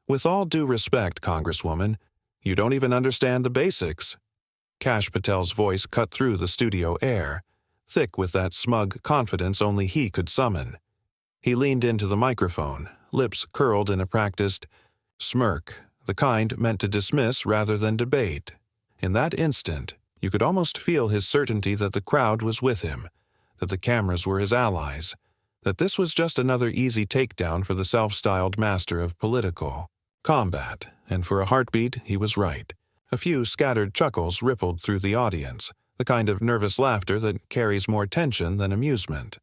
"With all due respect, Congresswoman, you don't even understand the basics." Kash Patel's voice cut through the studio air, thick with that smug confidence only he could summon. He leaned into the microphone, lips curled in a practiced smirk, the kind meant to dismiss rather than debate. In that instant, you could almost feel his certainty that the crowd was with him, that the cameras were his allies, that this was just another easy takedown for the self-styled master of political combat, and for a heartbeat he was right. A few scattered chuckles rippled through the audience, the kind of nervous laughter that carries more tension than amusement.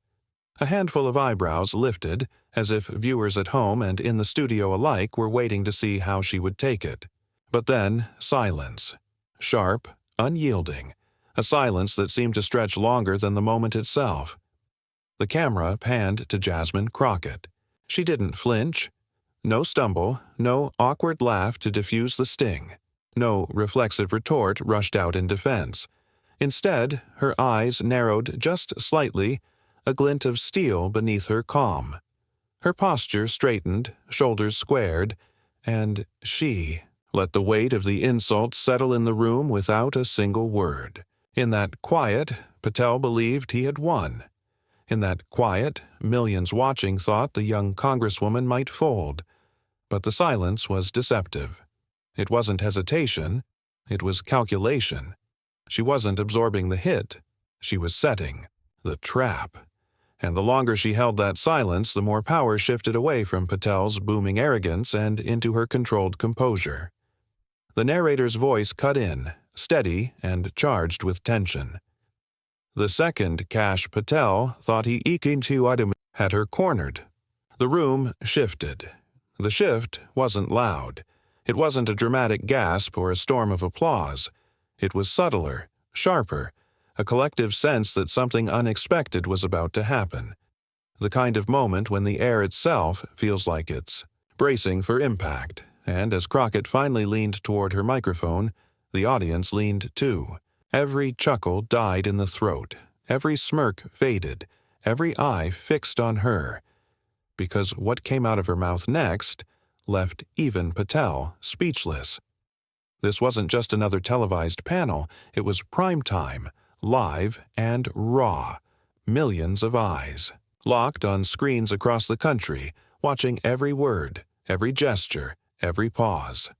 A handful of eyebrows lifted, as if viewers at home and in the studio alike were waiting to see how she would take it. But then, silence. Sharp, unyielding, a silence that seemed to stretch longer than the moment itself. The camera panned to Jasmine Crockett. She didn't flinch. No stumble, no awkward laugh to diffuse the sting. No reflexive retort rushed out in defense. Instead, her eyes narrowed just slightly, a glint of steel beneath her calm. Her posture straightened, shoulders squared, and she let the weight of the insult settle in the room without a single word. In that quiet, Patel believed he had won. In that quiet, millions watching thought the young congresswoman might fold. But the silence was deceptive. It wasn't hesitation, it was calculation. She wasn't absorbing the hit, she was setting the trap. And the longer she held that silence, the more power shifted away from Patel's booming arrogance and into her controlled composure. The narrator's voice cut in, steady and charged with tension. The second Kash Patel thought he had her cornered. The room shifted. The shift wasn't loud. It wasn't a dramatic gasp or a storm of applause. It was subtler, sharper, a collective sense that something unexpected was about to happen. The kind of moment when the air itself feels like it's bracing for impact. And as Crockett finally leaned toward her microphone, the audience leaned too. Every chuckle died in the throat, every smirk faded, every eye fixed on her. Because what came out of her mouth next left even Patel speechless. This wasn't just another televised panel, it was prime time, live and raw. Millions of eyes, locked on screens across the country, watching every word, every gesture, every pause.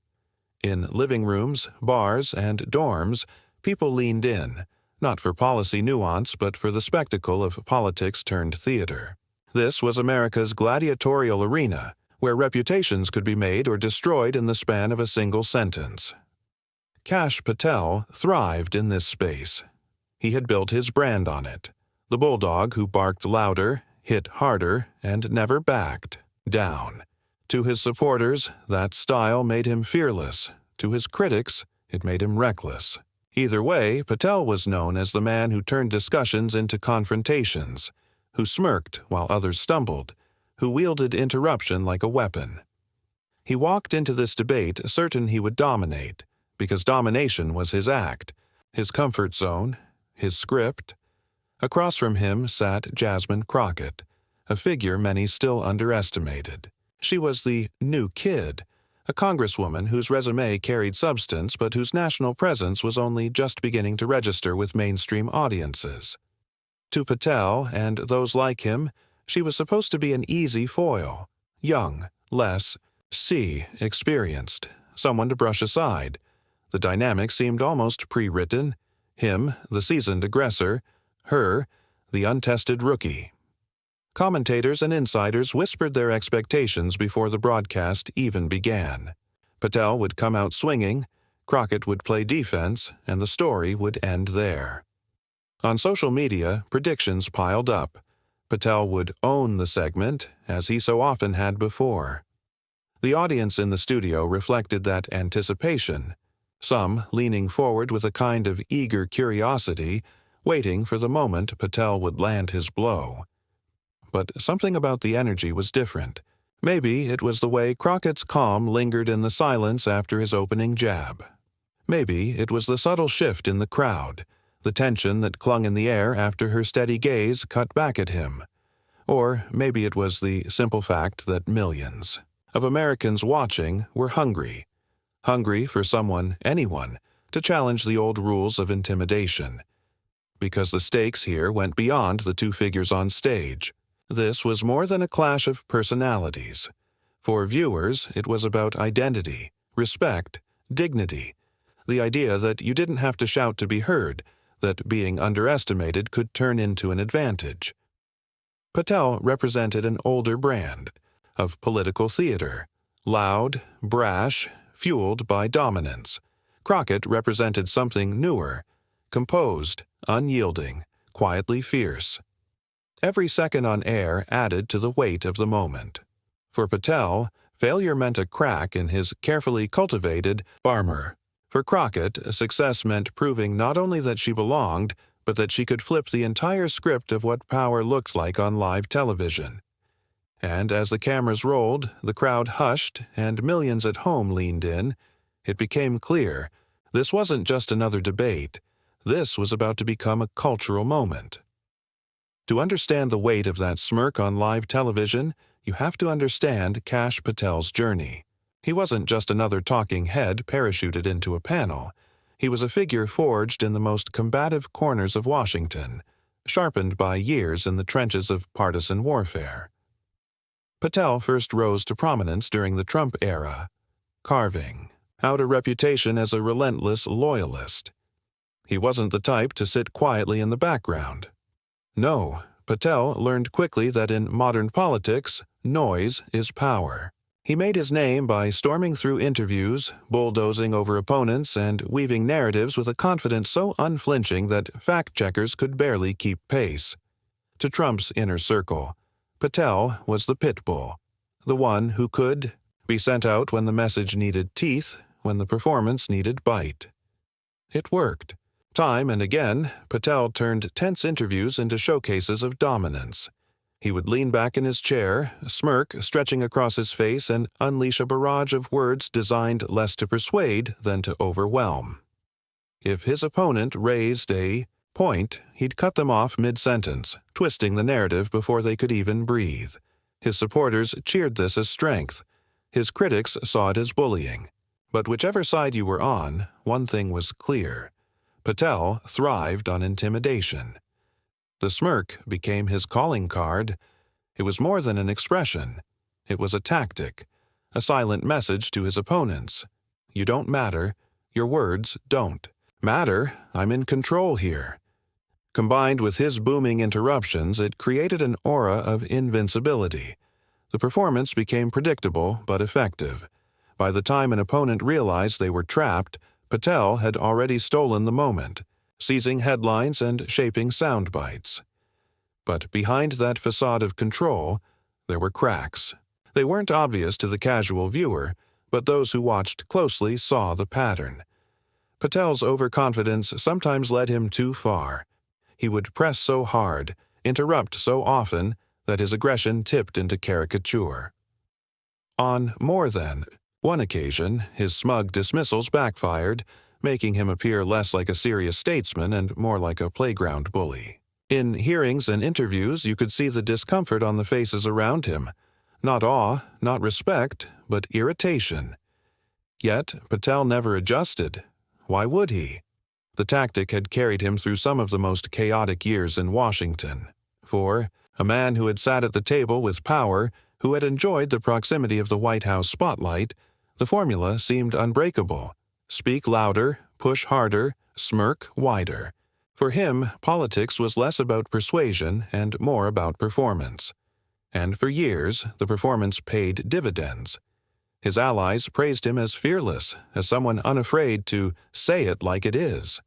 In living rooms, bars, and dorms, people leaned in, not for policy nuance but for the spectacle of politics turned theater. This was America's gladiatorial arena, where reputations could be made or destroyed in the span of a single sentence. Kash Patel thrived in this space. He had built his brand on it, the bulldog who barked louder, hit harder, and never backed down. To his supporters, that style made him fearless. To his critics, it made him reckless. Either way, Patel was known as the man who turned discussions into confrontations, who smirked while others stumbled, who wielded interruption like a weapon. He walked into this debate certain he would dominate, because domination was his act, his comfort zone, his script. Across from him sat Jasmine Crockett, a figure many still underestimated. She was the new kid, a congresswoman whose resume carried substance but whose national presence was only just beginning to register with mainstream audiences. To Patel and those like him, she was supposed to be an easy foil, young, less experienced, someone to brush aside. The dynamic seemed almost pre-written, him, the seasoned aggressor, her, the untested rookie. Commentators and insiders whispered their expectations before the broadcast even began. Patel would come out swinging, Crockett would play defense, and the story would end there. On social media, predictions piled up. Patel would own the segment, as he so often had before. The audience in the studio reflected that anticipation, some leaning forward with a kind of eager curiosity, waiting for the moment Patel would land his blow. But something about the energy was different. Maybe it was the way Crockett's calm lingered in the silence after his opening jab. Maybe it was the subtle shift in the crowd, the tension that clung in the air after her steady gaze cut back at him. Or maybe it was the simple fact that millions, of Americans watching were hungry. Hungry for someone, anyone, to challenge the old rules of intimidation. Because the stakes here went beyond the two figures on stage. This was more than a clash of personalities. For viewers, it was about identity, respect, dignity, the idea that you didn't have to shout to be heard, that being underestimated could turn into an advantage. Patel represented an older brand of political theater, loud, brash, fueled by dominance. Crockett represented something newer, composed, unyielding, quietly fierce. Every second on air added to the weight of the moment. For Patel, failure meant a crack in his carefully cultivated armor. For Crockett, success meant proving not only that she belonged, but that she could flip the entire script of what power looked like on live television. And as the cameras rolled, the crowd hushed, and millions at home leaned in, it became clear this wasn't just another debate. This was about to become a cultural moment. To understand the weight of that smirk on live television, you have to understand Kash Patel's journey. He wasn't just another talking head parachuted into a panel. He was a figure forged in the most combative corners of Washington, sharpened by years in the trenches of partisan warfare. Patel first rose to prominence during the Trump era, carving out a reputation as a relentless loyalist. He wasn't the type to sit quietly in the background. No, Patel learned quickly that in modern politics, noise is power. He made his name by storming through interviews, bulldozing over opponents, and weaving narratives with a confidence so unflinching that fact-checkers could barely keep pace. To Trump's inner circle, Patel was the pit bull, the one who could be sent out when the message needed teeth, when the performance needed bite. It worked. Time and again, Patel turned tense interviews into showcases of dominance. He would lean back in his chair, a smirk stretching across his face, and unleash a barrage of words designed less to persuade than to overwhelm. If his opponent raised a point, he'd cut them off mid-sentence, twisting the narrative before they could even breathe. His supporters cheered this as strength. His critics saw it as bullying. But whichever side you were on, one thing was clear. Patel thrived on intimidation. The smirk became his calling card. It was more than an expression. It was a tactic, a silent message to his opponents. You don't matter. Your words don't matter. I'm in control here. Combined with his booming interruptions, it created an aura of invincibility. The performance became predictable but effective. By the time an opponent realized they were trapped, Patel had already stolen the moment, seizing headlines and shaping sound bites. But behind that facade of control, there were cracks. They weren't obvious to the casual viewer, but those who watched closely saw the pattern. Patel's overconfidence sometimes led him too far. He would press so hard, interrupt so often, that his aggression tipped into caricature. On more than one occasion, his smug dismissals backfired, making him appear less like a serious statesman and more like a playground bully. In hearings and interviews, you could see the discomfort on the faces around him. Not awe, not respect, but irritation. Yet, Patel never adjusted. Why would he? The tactic had carried him through some of the most chaotic years in Washington. For a man who had sat at the table with power, who had enjoyed the proximity of the White House spotlight, the formula seemed unbreakable. Speak louder, push harder, smirk wider. For him, politics was less about persuasion and more about performance. And for years, the performance paid dividends. His allies praised him as fearless, as someone unafraid to say it like it is.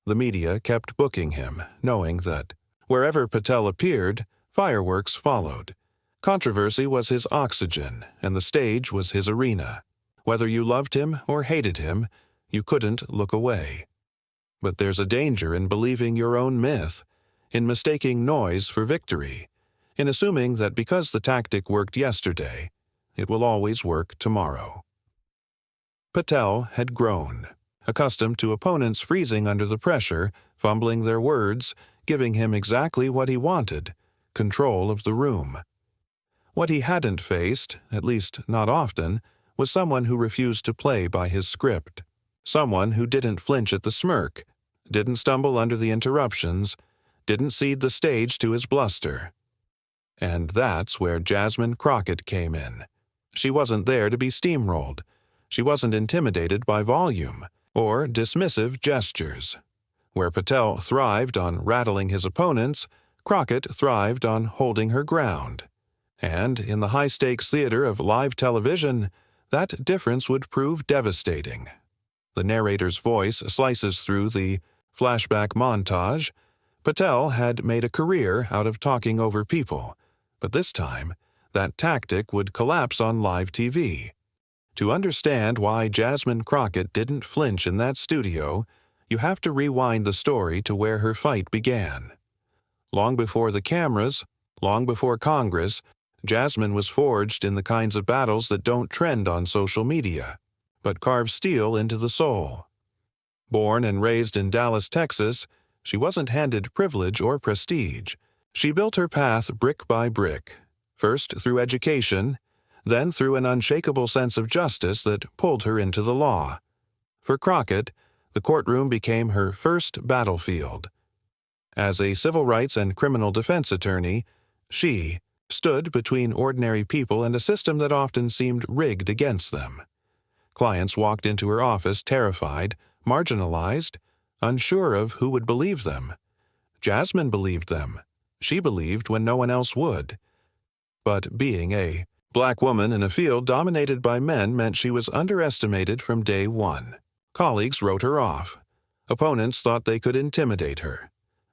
The media kept booking him, knowing that wherever Patel appeared, fireworks followed. Controversy was his oxygen, and the stage was his arena. Whether you loved him or hated him, you couldn't look away. But there's a danger in believing your own myth, in mistaking noise for victory, in assuming that because the tactic worked yesterday, it will always work tomorrow. Patel had grown, accustomed to opponents freezing under the pressure, fumbling their words, giving him exactly what he wanted, control of the room. What he hadn't faced, at least not often, was someone who refused to play by his script. Someone who didn't flinch at the smirk, didn't stumble under the interruptions, didn't cede the stage to his bluster. And that's where Jasmine Crockett came in. She wasn't there to be steamrolled. She wasn't intimidated by volume or dismissive gestures. Where Patel thrived on rattling his opponents, Crockett thrived on holding her ground. And in the high-stakes theater of live television, that difference would prove devastating. The narrator's voice slices through the flashback montage. Patel had made a career out of talking over people, but this time, that tactic would collapse on live TV. To understand why Jasmine Crockett didn't flinch in that studio, you have to rewind the story to where her fight began. Long before the cameras, long before Congress, Jasmine was forged in the kinds of battles that don't trend on social media, but carve steel into the soul. Born and raised in Dallas, Texas, she wasn't handed privilege or prestige. She built her path brick by brick, first through education, then through an unshakable sense of justice that pulled her into the law. For Crockett, the courtroom became her first battlefield. As a civil rights and criminal defense attorney, she stood between ordinary people and a system that often seemed rigged against them. Clients walked into her office terrified, marginalized, unsure of who would believe them. Jasmine believed them. She believed when no one else would. But being a black woman in a field dominated by men meant she was underestimated from day one. Colleagues wrote her off. Opponents thought they could intimidate her.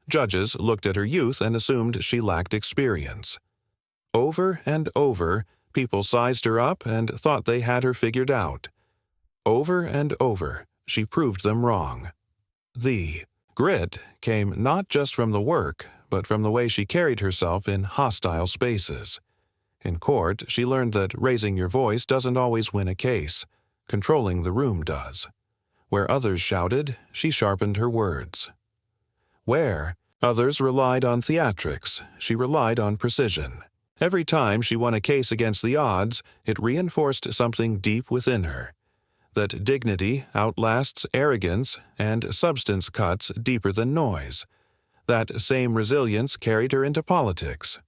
Judges looked at her youth and assumed she lacked experience. Over and over, people sized her up and thought they had her figured out. Over and over, she proved them wrong. The grit came not just from the work, but from the way she carried herself in hostile spaces. In court, she learned that raising your voice doesn't always win a case. Controlling the room does. Where others shouted, she sharpened her words. Where others relied on theatrics, she relied on precision. Every time she won a case against the odds, it reinforced something deep within her. That dignity outlasts arrogance and substance cuts deeper than noise. That same resilience carried her into politics.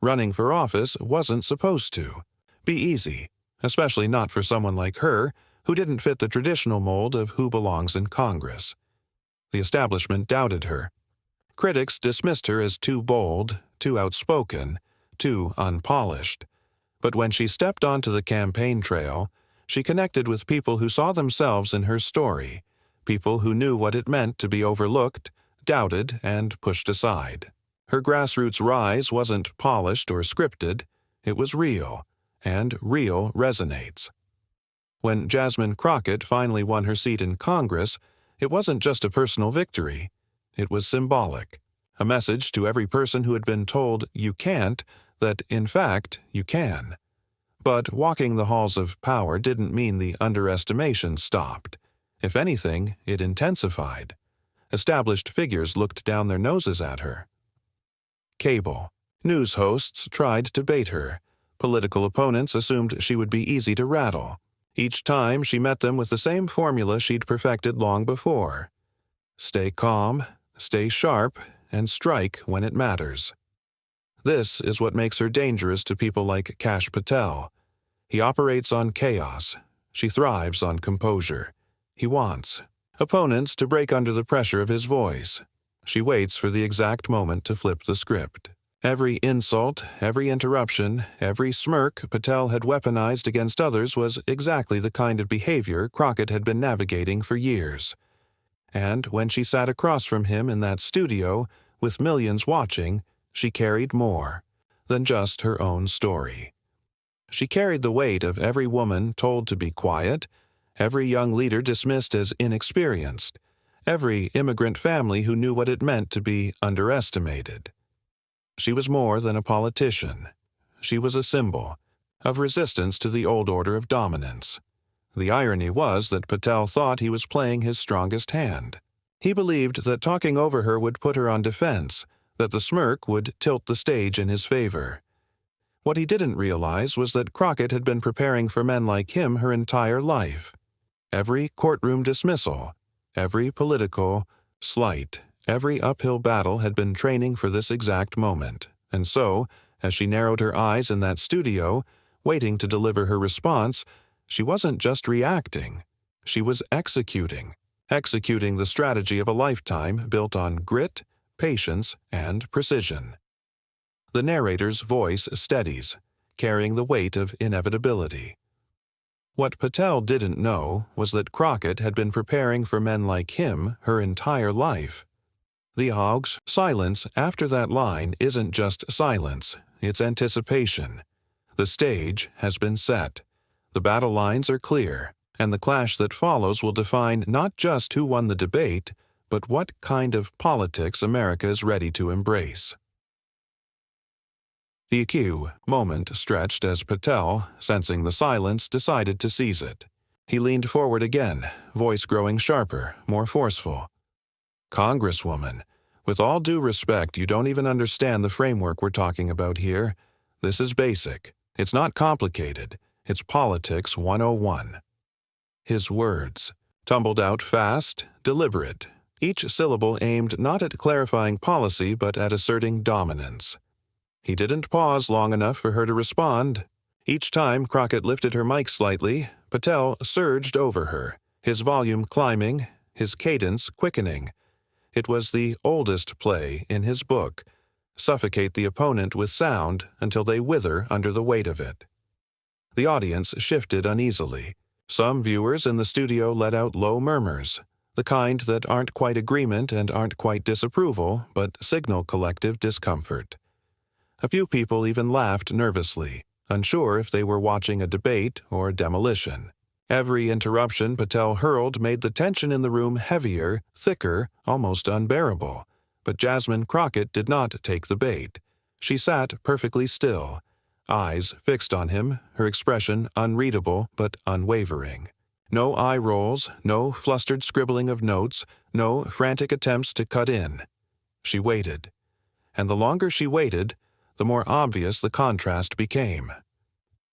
Running for office wasn't supposed to be easy, especially not for someone like her who didn't fit the traditional mold of who belongs in Congress. The establishment doubted her. Critics dismissed her as too bold, too outspoken, too unpolished. But when she stepped onto the campaign trail, she connected with people who saw themselves in her story, people who knew what it meant to be overlooked, doubted, and pushed aside. Her grassroots rise wasn't polished or scripted, it was real, and real resonates. When Jasmine Crockett finally won her seat in Congress, it wasn't just a personal victory. It was symbolic, a message to every person who had been told you can't, that in fact you can. But walking the halls of power didn't mean the underestimation stopped. If anything, it intensified. Established figures looked down their noses at her. Cable. News hosts tried to bait her. Political opponents assumed she would be easy to rattle. Each time she met them with the same formula she'd perfected long before. Stay calm, stay sharp, and strike when it matters. This is what makes her dangerous to people like Kash Patel. He operates on chaos. She thrives on composure. He wants opponents to break under the pressure of his voice. She waits for the exact moment to flip the script. Every insult, every interruption, every smirk Patel had weaponized against others was exactly the kind of behavior Crockett had been navigating for years. And when she sat across from him in that studio, with millions watching, she carried more than just her own story. She carried the weight of every woman told to be quiet, every young leader dismissed as inexperienced, every immigrant family who knew what it meant to be underestimated. She was more than a politician. She was a symbol of resistance to the old order of dominance. The irony was that Patel thought he was playing his strongest hand. He believed that talking over her would put her on defense, that the smirk would tilt the stage in his favor. What he didn't realize was that Crockett had been preparing for men like him her entire life. Every courtroom dismissal, every political slight, every uphill battle had been training for this exact moment, and so, as she narrowed her eyes in that studio, waiting to deliver her response, she wasn't just reacting. She was executing the strategy of a lifetime built on grit, patience, and precision. The narrator's voice steadies, carrying the weight of inevitability. What Patel didn't know was that Crockett had been preparing for men like him her entire life. The Hogg's silence after that line isn't just silence, it's anticipation. The stage has been set. The battle lines are clear, and the clash that follows will define not just who won the debate, but what kind of politics America is ready to embrace. The cue moment stretched as Patel, sensing the silence, decided to seize it. He leaned forward again, voice growing sharper, more forceful. "Congresswoman, with all due respect, you don't even understand the framework we're talking about here. This is basic. It's not complicated. It's politics 101. His words tumbled out fast, deliberate, each syllable aimed not at clarifying policy but at asserting dominance. He didn't pause long enough for her to respond. Each time Crockett lifted her mic slightly, Patel surged over her, his volume climbing, his cadence quickening. It was the oldest play in his book: suffocate the opponent with sound until they wither under the weight of it. The audience shifted uneasily. Some viewers in the studio let out low murmurs, the kind that aren't quite agreement and aren't quite disapproval, but signal collective discomfort. A few people even laughed nervously, unsure if they were watching a debate or demolition. Every interruption Patel hurled made the tension in the room heavier, thicker, almost unbearable. But Jasmine Crockett did not take the bait. She sat perfectly still, eyes fixed on him, her expression unreadable but unwavering. No eye rolls, no flustered scribbling of notes, no frantic attempts to cut in. She waited. And the longer she waited, the more obvious the contrast became.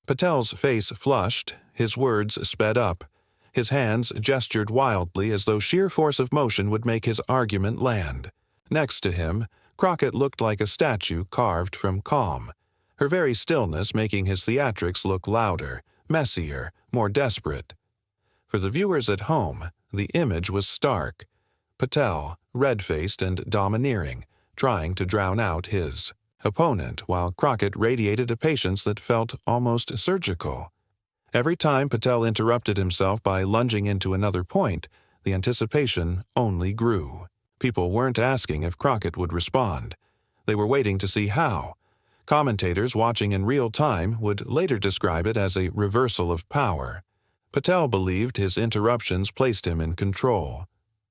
Patel's face flushed, his words sped up. His hands gestured wildly as though sheer force of motion would make his argument land. Next to him, Crockett looked like a statue carved from calm, her very stillness making his theatrics look louder, messier, more desperate. For the viewers at home, the image was stark. Patel, red-faced and domineering, trying to drown out his opponent, while Crockett radiated a patience that felt almost surgical. Every time Patel interrupted himself by lunging into another point, the anticipation only grew. People weren't asking if Crockett would respond. They were waiting to see how. Commentators watching in real time would later describe it as a reversal of power. Patel believed his interruptions placed him in control.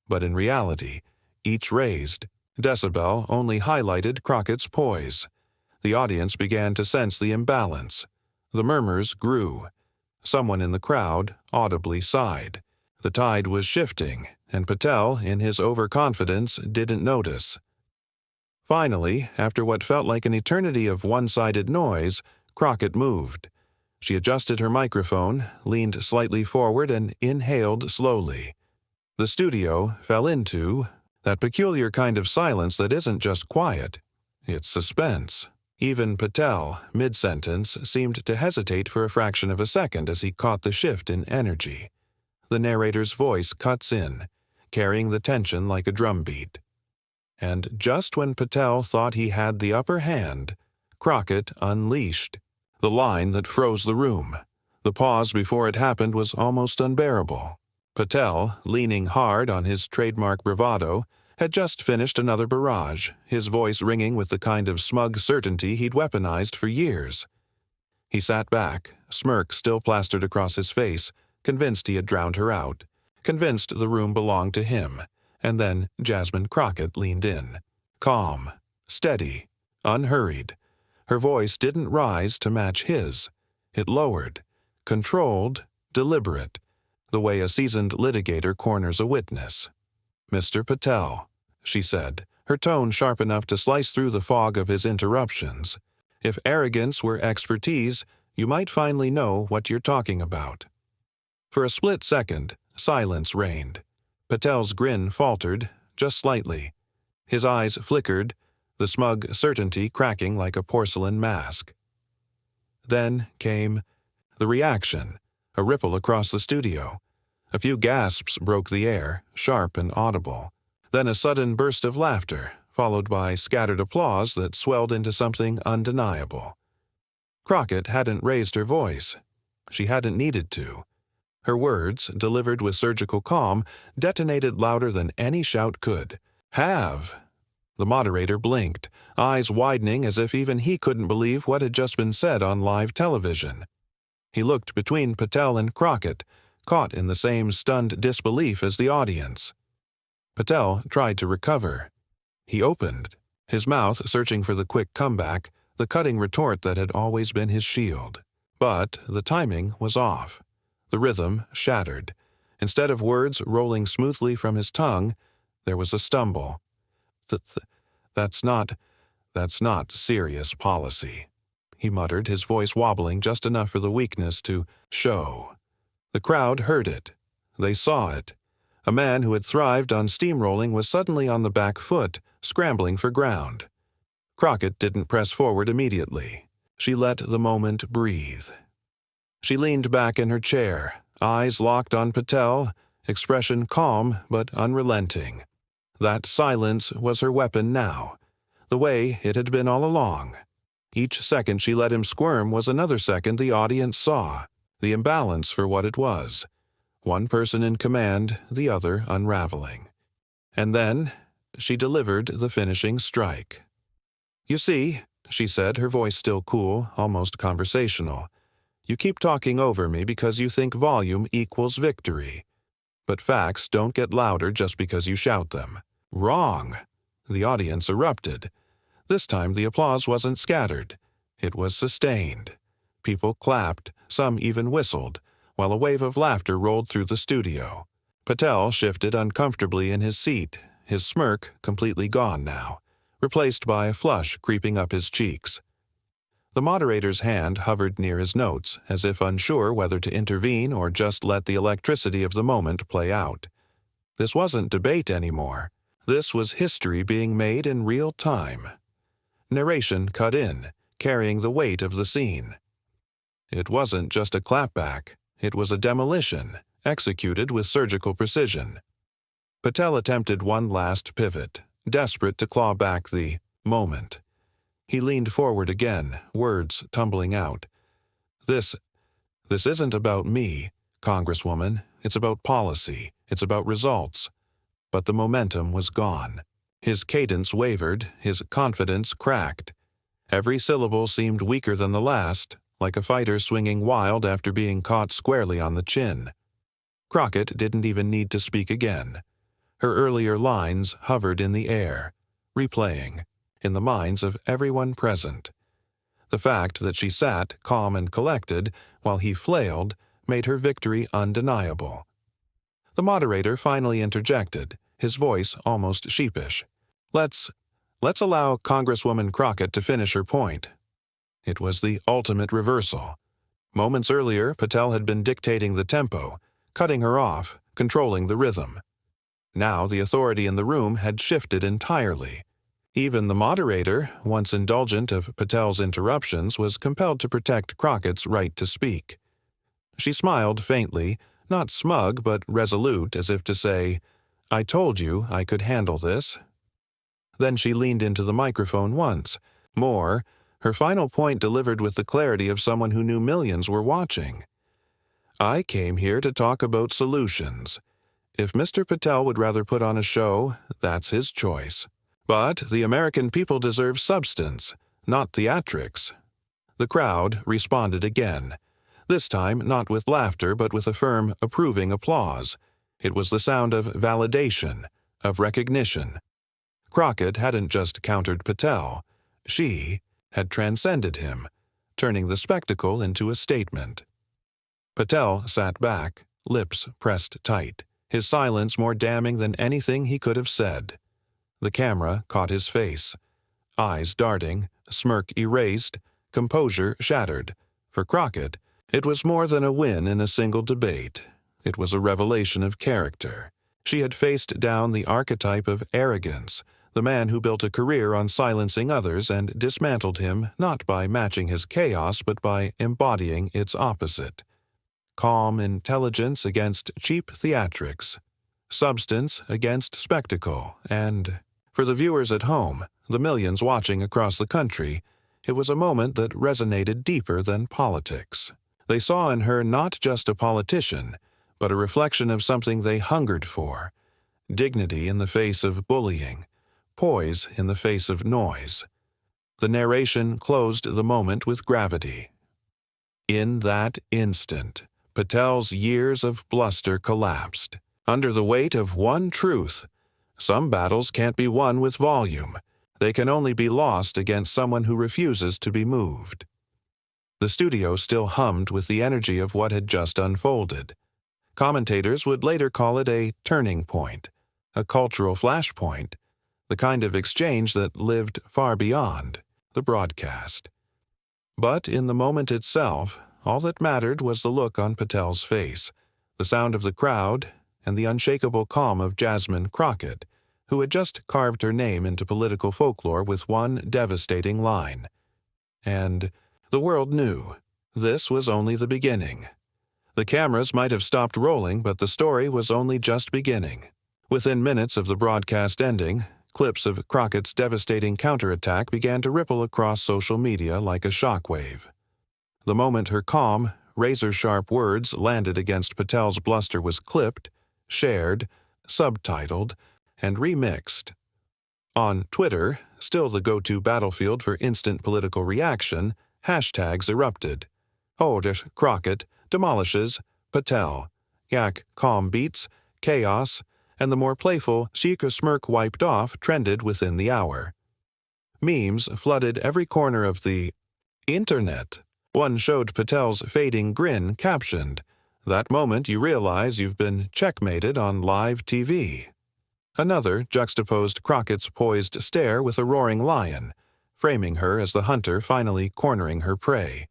But in reality, each raised decibel only highlighted Crockett's poise. The audience began to sense the imbalance. The murmurs grew. Someone in the crowd audibly sighed. The tide was shifting, and Patel, in his overconfidence, didn't notice. Finally, after what felt like an eternity of one-sided noise, Crockett moved. She adjusted her microphone, leaned slightly forward, and inhaled slowly. The studio fell into that peculiar kind of silence that isn't just quiet, it's suspense. Even Patel, mid-sentence, seemed to hesitate for a fraction of a second as he caught the shift in energy. The narrator's voice cuts in, carrying the tension like a drumbeat. And just when Patel thought he had the upper hand, Crockett unleashed the line that froze the room. The pause before it happened was almost unbearable. Patel, leaning hard on his trademark bravado, had just finished another barrage, his voice ringing with the kind of smug certainty he'd weaponized for years. He sat back, smirk still plastered across his face, convinced he had drowned her out, convinced the room belonged to him, and then Jasmine Crockett leaned in. Calm, steady, unhurried. Her voice didn't rise to match his. It lowered, controlled, deliberate, the way a seasoned litigator corners a witness. "Mr. Patel," she said, her tone sharp enough to slice through the fog of his interruptions. If arrogance were expertise, you might finally know what you're talking about. For a split second, silence reigned. Patel's grin faltered, just slightly. His eyes flickered, the smug certainty cracking like a porcelain mask. Then came the reaction, a ripple across the studio. A few gasps broke the air, sharp and audible. Then a sudden burst of laughter, followed by scattered applause that swelled into something undeniable. Crockett hadn't raised her voice. She hadn't needed to. Her words, delivered with surgical calm, detonated louder than any shout could. Have! The moderator blinked, eyes widening as if even he couldn't believe what had just been said on live television. He looked between Patel and Crockett, caught in the same stunned disbelief as the audience. Patel tried to recover. He opened, his mouth searching for the quick comeback, the cutting retort that had always been his shield. But the timing was off. The rhythm shattered. Instead of words rolling smoothly from his tongue, there was a stumble. That's not serious policy," he muttered, his voice wobbling just enough for the weakness to show. The crowd heard it. They saw it. A man who had thrived on steamrolling was suddenly on the back foot, scrambling for ground. Crockett didn't press forward immediately. She let the moment breathe. She leaned back in her chair, eyes locked on Patel, expression calm but unrelenting. That silence was her weapon now, the way it had been all along. Each second she let him squirm was another second the audience saw, the imbalance for what it was. One person in command, the other unraveling. And then she delivered the finishing strike. "You see," she said, her voice still cool, almost conversational, "you keep talking over me because you think volume equals victory. But facts don't get louder just because you shout them." "Wrong!" The audience erupted. This time the applause wasn't scattered. It was sustained. People clapped, some even whistled, while a wave of laughter rolled through the studio. Patel shifted uncomfortably in his seat, his smirk completely gone now, replaced by a flush creeping up his cheeks. The moderator's hand hovered near his notes, as if unsure whether to intervene or just let the electricity of the moment play out. This wasn't debate anymore. This was history being made in real time. Narration cut in, carrying the weight of the scene. It wasn't just a clapback. It was a demolition, executed with surgical precision. Patel attempted one last pivot, desperate to claw back the moment. He leaned forward again, words tumbling out. This isn't about me, Congresswoman. It's about policy. It's about results." But the momentum was gone. His cadence wavered, his confidence cracked. Every syllable seemed weaker than the last, like a fighter swinging wild after being caught squarely on the chin. Crockett didn't even need to speak again. Her earlier lines hovered in the air, replaying, in the minds of everyone present. The fact that she sat calm and collected while he flailed made her victory undeniable. The moderator finally interjected, his voice almost sheepish. Let's allow Congresswoman Crockett to finish her point." It was the ultimate reversal. Moments earlier, Patel had been dictating the tempo, cutting her off, controlling the rhythm. Now the authority in the room had shifted entirely. Even the moderator, once indulgent of Patel's interruptions, was compelled to protect Crockett's right to speak. She smiled faintly, not smug but resolute, as if to say, "I told you I could handle this." Then she leaned into the microphone once, more, her final point delivered with the clarity of someone who knew millions were watching. "I came here to talk about solutions. If Mr. Patel would rather put on a show, that's his choice. But the American people deserve substance, not theatrics." The crowd responded again, this time not with laughter but with a firm, approving applause. It was the sound of validation, of recognition. Crockett hadn't just countered Patel. She had transcended him, turning the spectacle into a statement. Patel sat back, lips pressed tight, his silence more damning than anything he could have said. The camera caught his face, eyes darting, smirk erased, composure shattered. For Crockett, it was more than a win in a single debate. It was a revelation of character. She had faced down the archetype of arrogance, the man who built a career on silencing others and dismantled him not by matching his chaos but by embodying its opposite. Calm intelligence against cheap theatrics, substance against spectacle, and, for the viewers at home, the millions watching across the country, it was a moment that resonated deeper than politics. They saw in her not just a politician, but a reflection of something they hungered for: dignity in the face of bullying, poise in the face of noise. The narration closed the moment with gravity. In that instant, Patel's years of bluster collapsed, under the weight of one truth: some battles can't be won with volume. They can only be lost against someone who refuses to be moved. The studio still hummed with the energy of what had just unfolded. Commentators would later call it a turning point, a cultural flashpoint, the kind of exchange that lived far beyond the broadcast. But in the moment itself, all that mattered was the look on Patel's face, the sound of the crowd, and the unshakable calm of Jasmine Crockett, who had just carved her name into political folklore with one devastating line. And the world knew this was only the beginning. The cameras might have stopped rolling, but the story was only just beginning. Within minutes of the broadcast ending, clips of Crockett's devastating counterattack began to ripple across social media like a shockwave. The moment her calm, razor-sharp words landed against Patel's bluster was clipped, shared, subtitled, and remixed. On Twitter, still the go-to battlefield for instant political reaction, hashtags erupted. Order Crockett demolishes Patel. Yak calm beats, chaos, and the more playful Sheikah smirk wiped off trended within the hour. Memes flooded every corner of the internet. One showed Patel's fading grin captioned, "That moment you realize you've been checkmated on live TV." Another juxtaposed Crockett's poised stare with a roaring lion, framing her as the hunter finally cornering her prey.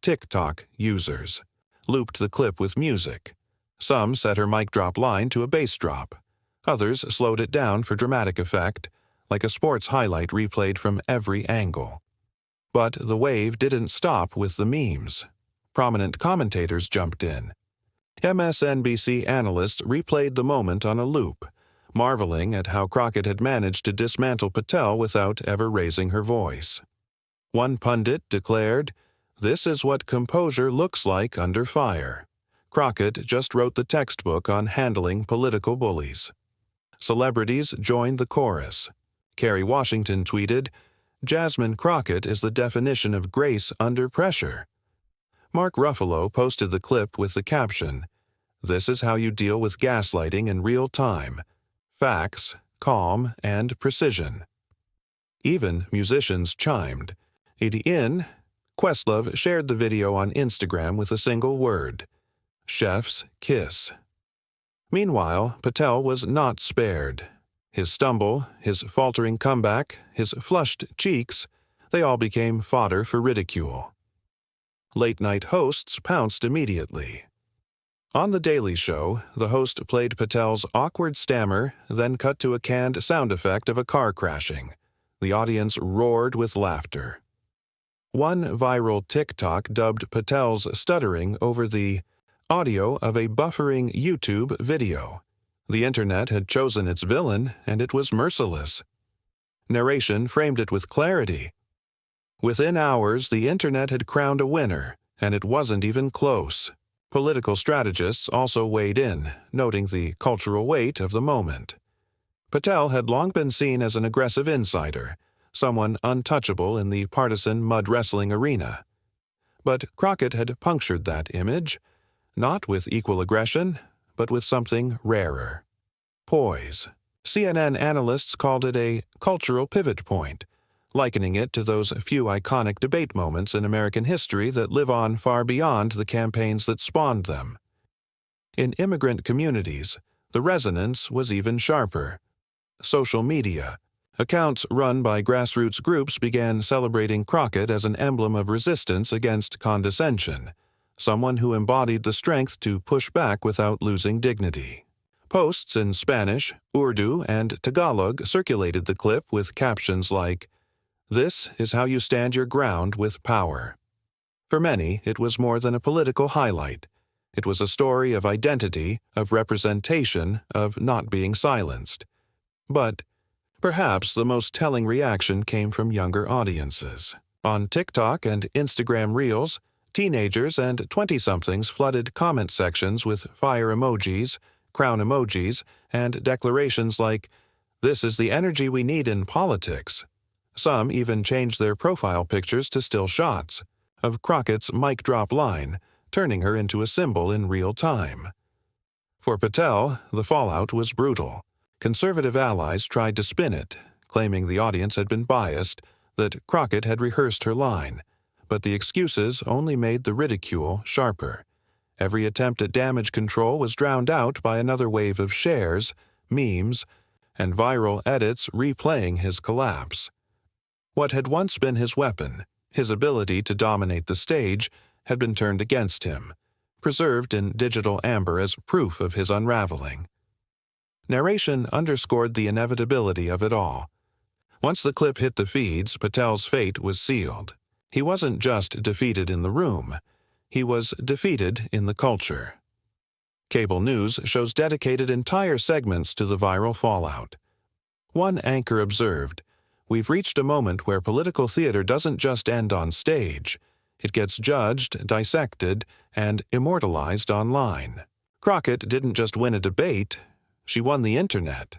TikTok users looped the clip with music. Some set her mic drop line to a bass drop. Others slowed it down for dramatic effect, like a sports highlight replayed from every angle. But the wave didn't stop with the memes. Prominent commentators jumped in. MSNBC analysts replayed the moment on a loop, marveling at how Crockett had managed to dismantle Patel without ever raising her voice. One pundit declared, "This is what composure looks like under fire." Crockett just wrote the textbook on handling political bullies. Celebrities joined the chorus. Kerry Washington tweeted, "Jasmine Crockett is the definition of grace under pressure." Mark Ruffalo posted the clip with the caption, "This is how you deal with gaslighting in real time. Facts, calm, and precision." Even musicians chimed. In Questlove shared the video on Instagram with a single word: "Chef's kiss." Meanwhile, Patel was not spared. His stumble, his faltering comeback, his flushed cheeks, they all became fodder for ridicule. Late-night hosts pounced immediately. On The Daily Show, the host played Patel's awkward stammer, then cut to a canned sound effect of a car crashing. The audience roared with laughter. One viral TikTok dubbed Patel's stuttering over the audio of a buffering YouTube video. The internet had chosen its villain, and it was merciless. Narration framed it with clarity. Within hours, the internet had crowned a winner, and it wasn't even close. Political strategists also weighed in, noting the cultural weight of the moment. Patel had long been seen as an aggressive insider, someone untouchable in the partisan mud wrestling arena. But Crockett had punctured that image, not with equal aggression, but with something rarer: poise. CNN analysts called it a cultural pivot point, likening it to those few iconic debate moments in American history that live on far beyond the campaigns that spawned them. In immigrant communities, the resonance was even sharper. Social media, Accounts run by grassroots groups began celebrating Crockett as an emblem of resistance against condescension, someone who embodied the strength to push back without losing dignity. Posts in Spanish, Urdu, and Tagalog circulated the clip with captions like, "This is how you stand your ground with power." For many, it was more than a political highlight. It was a story of identity, of representation, of not being silenced. But perhaps the most telling reaction came from younger audiences. On TikTok and Instagram Reels, teenagers and 20-somethings flooded comment sections with fire emojis, crown emojis, and declarations like, "This is the energy we need in politics." Some even changed their profile pictures to still shots of Crockett's mic drop line, turning her into a symbol in real time. For Patel, the fallout was brutal. Conservative allies tried to spin it, claiming the audience had been biased, that Crockett had rehearsed her line, but the excuses only made the ridicule sharper. Every attempt at damage control was drowned out by another wave of shares, memes, and viral edits replaying his collapse. What had once been his weapon, his ability to dominate the stage, had been turned against him, preserved in digital amber as proof of his unraveling. Narration underscored the inevitability of it all. Once the clip hit the feeds, Patel's fate was sealed. He wasn't just defeated in the room, he was defeated in the culture. Cable news shows dedicated entire segments to the viral fallout. One anchor observed, "We've reached a moment where political theater doesn't just end on stage. It gets judged, dissected, and immortalized online." Crockett didn't just win a debate, she won the internet.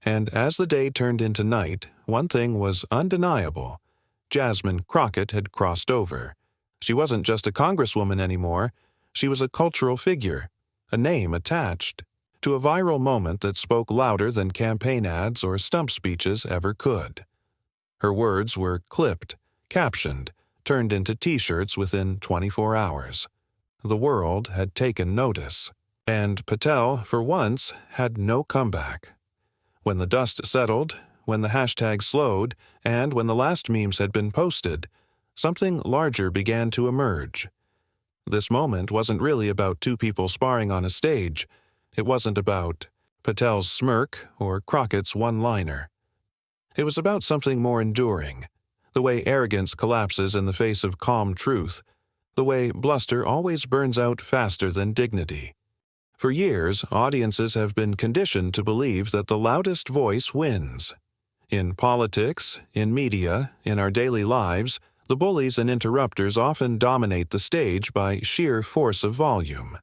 And as the day turned into night, one thing was undeniable. Jasmine Crockett had crossed over. She wasn't just a congresswoman anymore, she was a cultural figure, a name attached to a viral moment that spoke louder than campaign ads or stump speeches ever could. Her words were clipped, captioned, turned into T-shirts within 24 hours. The world had taken notice. And Patel, for once, had no comeback. When the dust settled, when the hashtag slowed, and when the last memes had been posted, something larger began to emerge. This moment wasn't really about two people sparring on a stage. It wasn't about Patel's smirk or Crockett's one-liner. It was about something more enduring, the way arrogance collapses in the face of calm truth, the way bluster always burns out faster than dignity. For years, audiences have been conditioned to believe that the loudest voice wins. In politics, in media, in our daily lives, the bullies and interrupters often dominate the stage by sheer force of volume.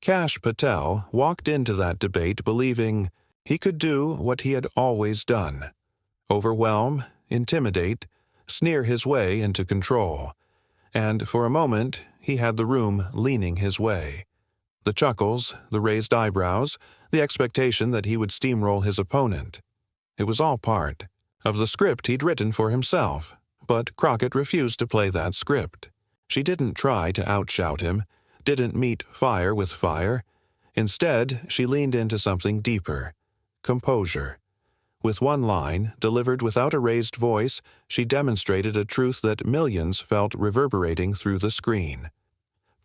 Kash Patel walked into that debate believing he could do what he had always done: overwhelm, intimidate, sneer his way into control. And for a moment, he had the room leaning his way. The chuckles, the raised eyebrows, the expectation that he would steamroll his opponent. It was all part of the script he'd written for himself, but Crockett refused to play that script. She didn't try to outshout him, didn't meet fire with fire. Instead, she leaned into something deeper: composure. With one line, delivered without a raised voice, she demonstrated a truth that millions felt reverberating through the screen.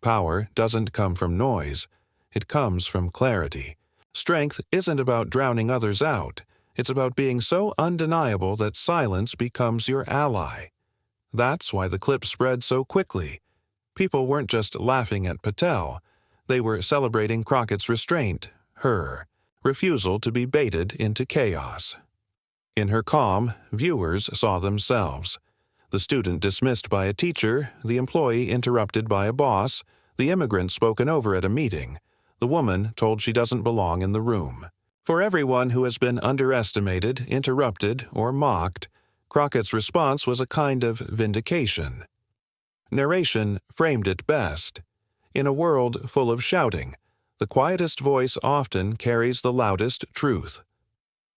Power doesn't come from noise, it comes from clarity. Strength isn't about drowning others out, it's about being so undeniable that silence becomes your ally. That's why the clip spread so quickly. People weren't just laughing at Patel, they were celebrating Crockett's restraint, her refusal to be baited into chaos. In her calm, viewers saw themselves. The student dismissed by a teacher, the employee interrupted by a boss, the immigrant spoken over at a meeting, the woman told she doesn't belong in the room. For everyone who has been underestimated, interrupted, or mocked, Crockett's response was a kind of vindication. Narration framed it best. In a world full of shouting, the quietest voice often carries the loudest truth.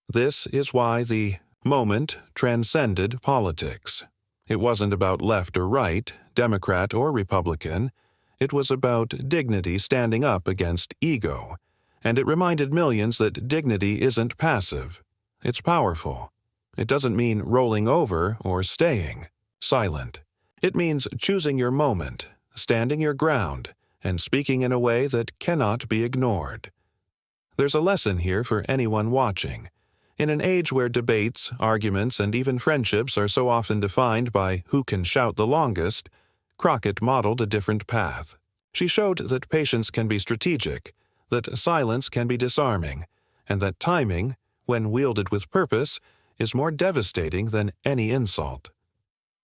This is why the moment transcended politics. It wasn't about left or right, Democrat or Republican. It was about dignity standing up against ego, and it reminded millions that dignity isn't passive. It's powerful. It doesn't mean rolling over or staying silent. It means choosing your moment, standing your ground, and speaking in a way that cannot be ignored. There's a lesson here for anyone watching. In an age where debates, arguments, and even friendships are so often defined by who can shout the longest, Crockett modeled a different path. She showed that patience can be strategic, that silence can be disarming, and that timing, when wielded with purpose, is more devastating than any insult.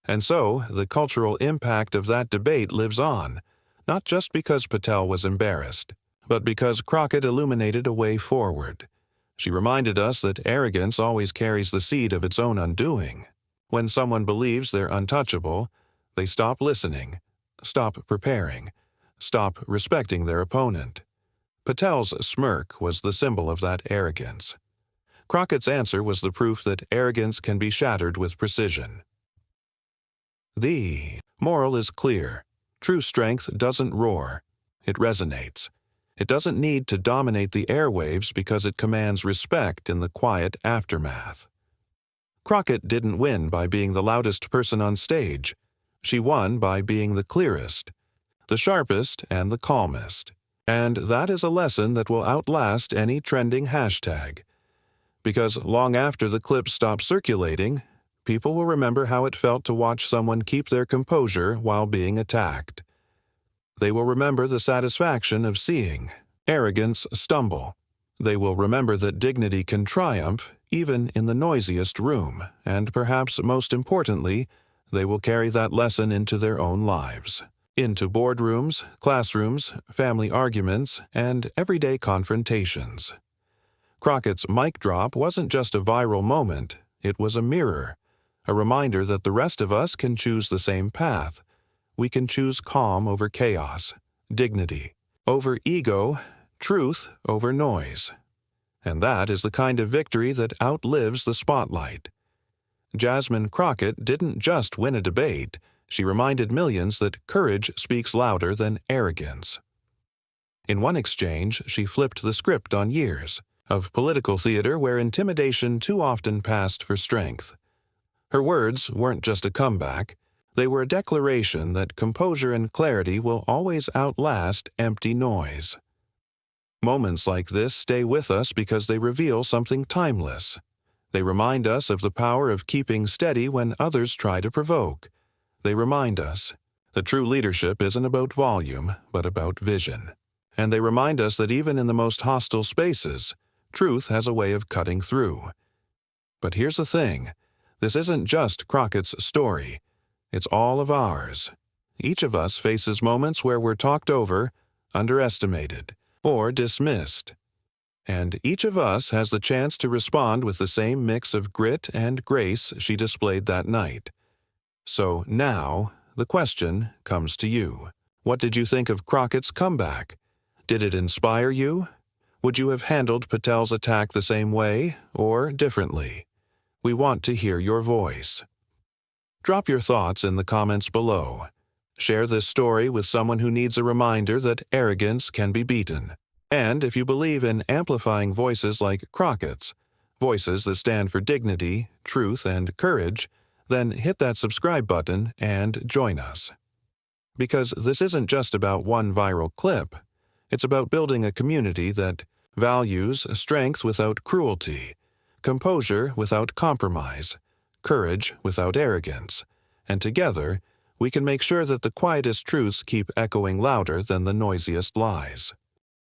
And so, the cultural impact of that debate lives on, not just because Patel was embarrassed, but because Crockett illuminated a way forward. She reminded us that arrogance always carries the seed of its own undoing. When someone believes they're untouchable, they stop listening, stop preparing, stop respecting their opponent. Patel's smirk was the symbol of that arrogance. Crockett's answer was the proof that arrogance can be shattered with precision. The moral is clear. True strength doesn't roar. It resonates. It doesn't need to dominate the airwaves because it commands respect in the quiet aftermath. Crockett didn't win by being the loudest person on stage. She won by being the clearest, the sharpest, and the calmest. And that is a lesson that will outlast any trending hashtag. Because long after the clip stops circulating, people will remember how it felt to watch someone keep their composure while being attacked. They will remember the satisfaction of seeing arrogance stumble. They will remember that dignity can triumph even in the noisiest room, and perhaps most importantly, they will carry that lesson into their own lives, into boardrooms, classrooms, family arguments, and everyday confrontations. Crockett's mic drop wasn't just a viral moment, it was a mirror, a reminder that the rest of us can choose the same path. We can choose calm over chaos, dignity over ego, truth over noise. And that is the kind of victory that outlives the spotlight. Jasmine Crockett didn't just win a debate, she reminded millions that courage speaks louder than arrogance. In one exchange, she flipped the script on years of political theater where intimidation too often passed for strength. Her words weren't just a comeback. They were a declaration that composure and clarity will always outlast empty noise. Moments like this stay with us because they reveal something timeless. They remind us of the power of keeping steady when others try to provoke. They remind us that true leadership isn't about volume, but about vision. And they remind us that even in the most hostile spaces, truth has a way of cutting through. But here's the thing. This isn't just Crockett's story. It's all of ours. Each of us faces moments where we're talked over, underestimated, or dismissed. And each of us has the chance to respond with the same mix of grit and grace she displayed that night. So now, the question comes to you. What did you think of Crockett's comeback? Did it inspire you? Would you have handled Patel's attack the same way, or differently? We want to hear your voice. Drop your thoughts in the comments below. Share this story with someone who needs a reminder that arrogance can be beaten. And if you believe in amplifying voices like Crockett's, voices that stand for dignity, truth, and courage, then hit that subscribe button and join us. Because this isn't just about one viral clip. It's about building a community that values strength without cruelty, composure without compromise, courage without arrogance, and together, we can make sure that the quietest truths keep echoing louder than the noisiest lies.